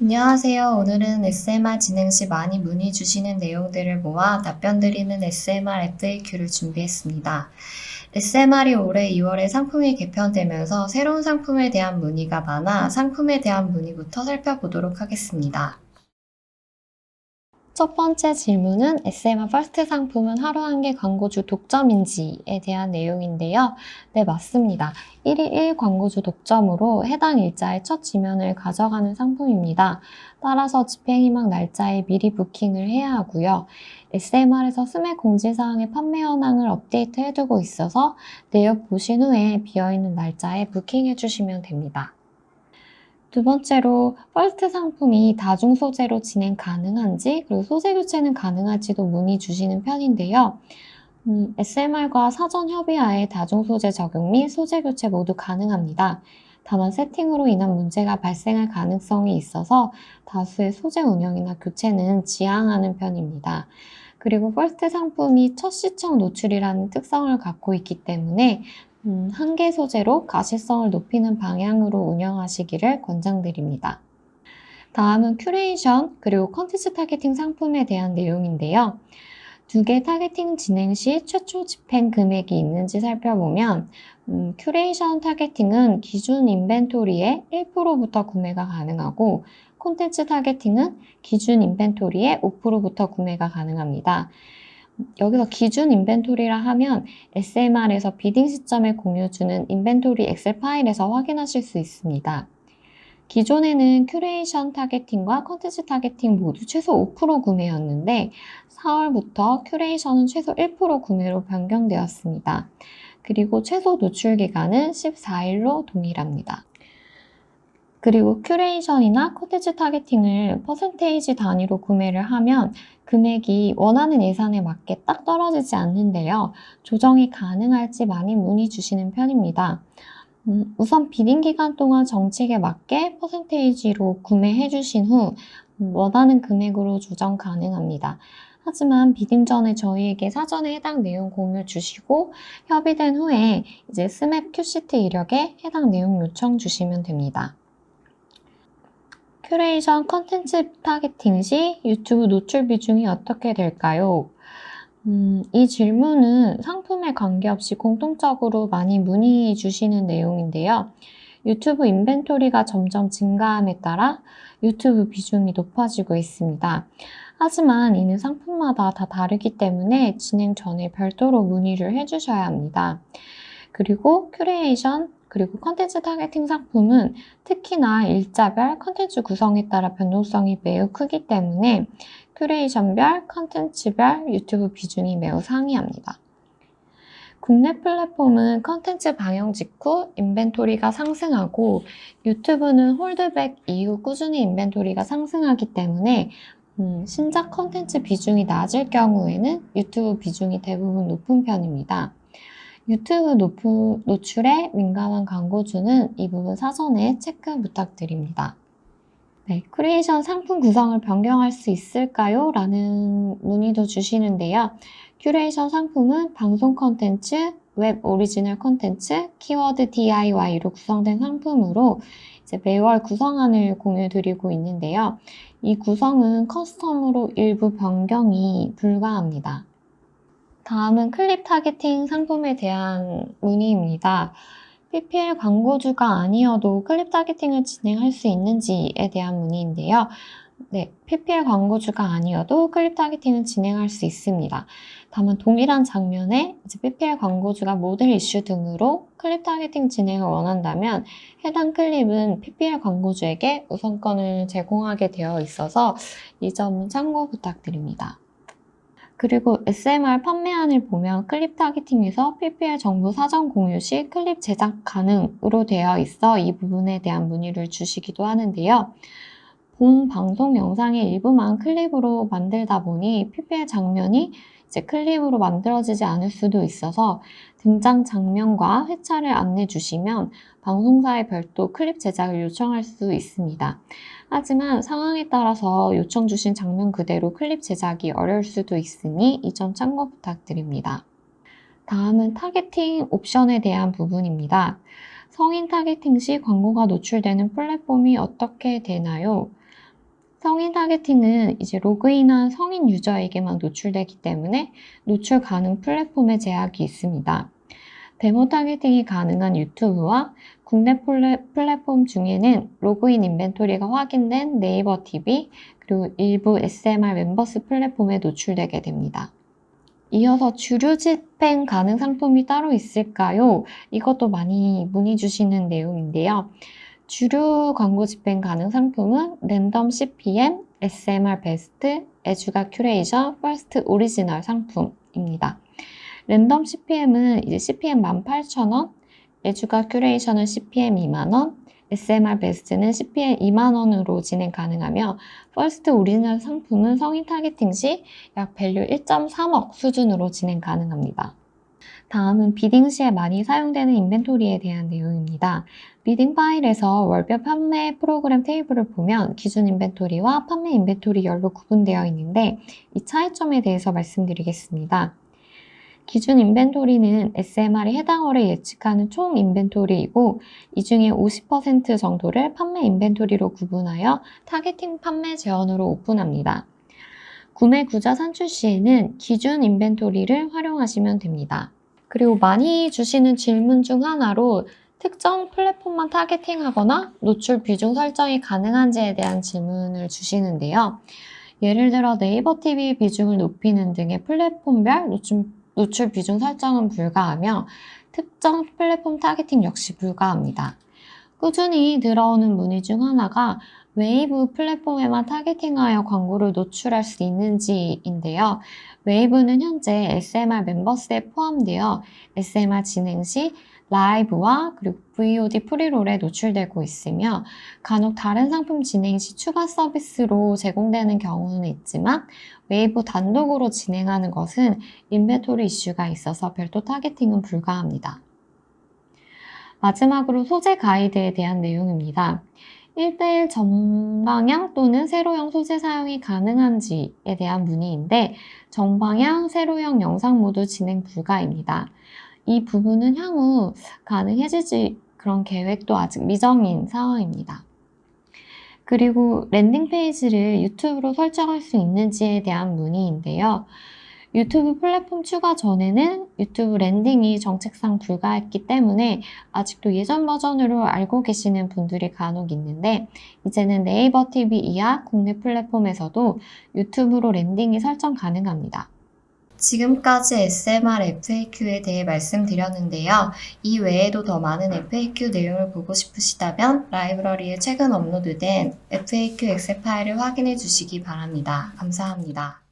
안녕하세요. 오늘은 SMR 진행 시 많이 문의 주시는 내용들을 모아 답변 드리는 SMR FAQ를 준비했습니다. SMR이 올해 2월에 상품이 개편되면서 새로운 상품에 대한 문의가 많아 상품에 대한 문의부터 살펴보도록 하겠습니다. 첫 번째 질문은 SMR 퍼스트 상품은 하루 한 개 광고주 독점인지에 대한 내용인데요. 네, 맞습니다. 1일 1 광고주 독점으로 해당 일자의 첫 지면을 가져가는 상품입니다. 따라서 집행 희망 날짜에 미리 부킹을 해야 하고요. SMR에서 스맥 공지사항의 판매 현황을 업데이트 해두고 있어서 내역 보신 후에 비어있는 날짜에 부킹해 주시면 됩니다. 두 번째로 퍼스트 상품이 다중 소재로 진행 가능한지 그리고 소재 교체는 가능할지도 문의 주시는 편인데요. SMR과 사전 협의하에 다중 소재 적용 및 소재 교체 모두 가능합니다. 다만 세팅으로 인한 문제가 발생할 가능성이 있어서 다수의 소재 운영이나 교체는 지양하는 편입니다. 그리고 퍼스트 상품이 첫 시청 노출이라는 특성을 갖고 있기 때문에 한 개 소재로 가시성을 높이는 방향으로 운영하시기를 권장드립니다. 다음은 큐레이션 그리고 컨텐츠 타겟팅 상품에 대한 내용인데요. 두 개 타겟팅 진행 시 최초 집행 금액이 있는지 살펴보면 큐레이션 타겟팅은 기준 인벤토리의 1%부터 구매가 가능하고 콘텐츠 타겟팅은 기준 인벤토리의 5%부터 구매가 가능합니다. 여기서 기준 인벤토리라 하면 SMR에서 비딩 시점에 공유주는 인벤토리 엑셀 파일에서 확인하실 수 있습니다. 기존에는 큐레이션 타겟팅과 컨텐츠 타겟팅 모두 최소 5% 구매였는데 4월부터 큐레이션은 최소 1% 구매로 변경되었습니다. 그리고 최소 노출 기간은 14일로 동일합니다. 그리고 큐레이션이나 컨텐츠 타겟팅을 퍼센테이지 단위로 구매를 하면 금액이 원하는 예산에 맞게 딱 떨어지지 않는데요. 조정이 가능할지 많이 문의 주시는 편입니다. 우선 비딩 기간 동안 정책에 맞게 퍼센테이지로 구매해 주신 후 원하는 금액으로 조정 가능합니다. 하지만 비딩 전에 저희에게 사전에 해당 내용 공유 주시고 협의된 후에 이제 스맵 큐시트 이력에 해당 내용 요청 주시면 됩니다. 큐레이션 컨텐츠 타겟팅 시 유튜브 노출 비중이 어떻게 될까요? 이 질문은 상품에 관계없이 공통적으로 많이 문의 주시는 내용인데요. 유튜브 인벤토리가 점점 증가함에 따라 유튜브 비중이 높아지고 있습니다. 하지만 이는 상품마다 다 다르기 때문에 진행 전에 별도로 문의를 해주셔야 합니다. 그리고 큐레이션 그리고 컨텐츠 타겟팅 상품은 특히나 일자별 컨텐츠 구성에 따라 변동성이 매우 크기 때문에 큐레이션별, 컨텐츠별 유튜브 비중이 매우 상이합니다. 국내 플랫폼은 컨텐츠 방영 직후 인벤토리가 상승하고 유튜브는 홀드백 이후 꾸준히 인벤토리가 상승하기 때문에 신작 컨텐츠 비중이 낮을 경우에는 유튜브 비중이 대부분 높은 편입니다. 유튜브 노출에 민감한 광고주는 이 부분 사전에 체크 부탁드립니다. 네, 큐레이션 상품 구성을 변경할 수 있을까요? 라는 문의도 주시는데요. 큐레이션 상품은 방송 콘텐츠, 웹 오리지널 콘텐츠, 키워드 DIY로 구성된 상품으로 이제 매월 구성안을 공유 드리고 있는데요. 이 구성은 커스텀으로 일부 변경이 불가합니다. 다음은 클립 타겟팅 상품에 대한 문의입니다. PPL 광고주가 아니어도 클립 타겟팅을 진행할 수 있는지에 대한 문의인데요. 네, PPL 광고주가 아니어도 클립 타겟팅을 진행할 수 있습니다. 다만 동일한 장면에 이제 PPL 광고주가 모델 이슈 등으로 클립 타겟팅 진행을 원한다면 해당 클립은 PPL 광고주에게 우선권을 제공하게 되어 있어서 이 점은 참고 부탁드립니다. 그리고 SMR 판매안을 보면 클립 타겟팅에서 PPL 정보 사전 공유 시 클립 제작 가능으로 되어 있어 이 부분에 대한 문의를 주시기도 하는데요. 본 방송 영상의 일부만 클립으로 만들다 보니 PPL 장면이 이제 클립으로 만들어지지 않을 수도 있어서 등장 장면과 회차를 안내 주시면 방송사에 별도 클립 제작을 요청할 수 있습니다. 하지만 상황에 따라서 요청 주신 장면 그대로 클립 제작이 어려울 수도 있으니 이 점 참고 부탁드립니다. 다음은 타겟팅 옵션에 대한 부분입니다. 성인 타겟팅 시 광고가 노출되는 플랫폼이 어떻게 되나요? 성인 타겟팅은 이제 로그인한 성인 유저에게만 노출되기 때문에 노출 가능 플랫폼에 제약이 있습니다. 데모 타겟팅이 가능한 유튜브와 국내 플랫폼 중에는 로그인 인벤토리가 확인된 네이버 TV, 그리고 일부 SMR 멤버스 플랫폼에 노출되게 됩니다. 이어서 주류 집행 가능 상품이 따로 있을까요? 이것도 많이 문의 주시는 내용인데요. 주류 광고 집행 가능 상품은 랜덤 CPM, SMR 베스트, 에듀가 큐레이션, 퍼스트 오리지널 상품입니다. 랜덤 CPM은 이제 CPM 18,000원, 에듀가 큐레이션은 CPM 20,000원, SMR 베스트는 CPM 20,000원으로 진행 가능하며 퍼스트 오리지널 상품은 성인 타겟팅 시 약 밸류 1.3억 수준으로 진행 가능합니다. 다음은 비딩 시에 많이 사용되는 인벤토리에 대한 내용입니다. 비딩 파일에서 월별 판매 프로그램 테이블을 보면 기준 인벤토리와 판매 인벤토리열로 구분되어 있는데 이 차이점에 대해서 말씀드리겠습니다. 기준 인벤토리는 SMR이 해당 월에 예측하는 총 인벤토리이고 이 중에 50% 정도를 판매 인벤토리로 구분하여 타겟팅 판매 제원으로 오픈합니다. 구매 구자 산출 시에는 기준 인벤토리를 활용하시면 됩니다. 그리고 많이 주시는 질문 중 하나로 특정 플랫폼만 타겟팅하거나 노출 비중 설정이 가능한지에 대한 질문을 주시는데요. 예를 들어 네이버 TV 비중을 높이는 등의 플랫폼별 노출 비중 설정은 불가하며 특정 플랫폼 타겟팅 역시 불가합니다. 꾸준히 들어오는 문의 중 하나가 웨이브 플랫폼에만 타겟팅하여 광고를 노출할 수 있는지인데요. 웨이브는 현재 SMR 멤버스에 포함되어 SMR 진행 시 라이브와 그리고 VOD 프리롤에 노출되고 있으며 간혹 다른 상품 진행 시 추가 서비스로 제공되는 경우는 있지만 웨이브 단독으로 진행하는 것은 인벤토리 이슈가 있어서 별도 타겟팅은 불가합니다. 마지막으로 소재 가이드에 대한 내용입니다. 1:1 정방향 또는 세로형 소재 사용이 가능한지에 대한 문의인데 정방향, 세로형 영상 모두 진행 불가입니다. 이 부분은 향후 가능해질지 그런 계획도 아직 미정인 상황입니다. 그리고 랜딩 페이지를 유튜브로 설정할 수 있는지에 대한 문의인데요. 유튜브 플랫폼 추가 전에는 유튜브 랜딩이 정책상 불가했기 때문에 아직도 예전 버전으로 알고 계시는 분들이 간혹 있는데 이제는 네이버 TV 이하 국내 플랫폼에서도 유튜브로 랜딩이 설정 가능합니다. 지금까지 SMR FAQ에 대해 말씀드렸는데요. 이 외에도 더 많은 FAQ 내용을 보고 싶으시다면 라이브러리에 최근 업로드된 FAQ 엑셀 파일을 확인해 주시기 바랍니다. 감사합니다.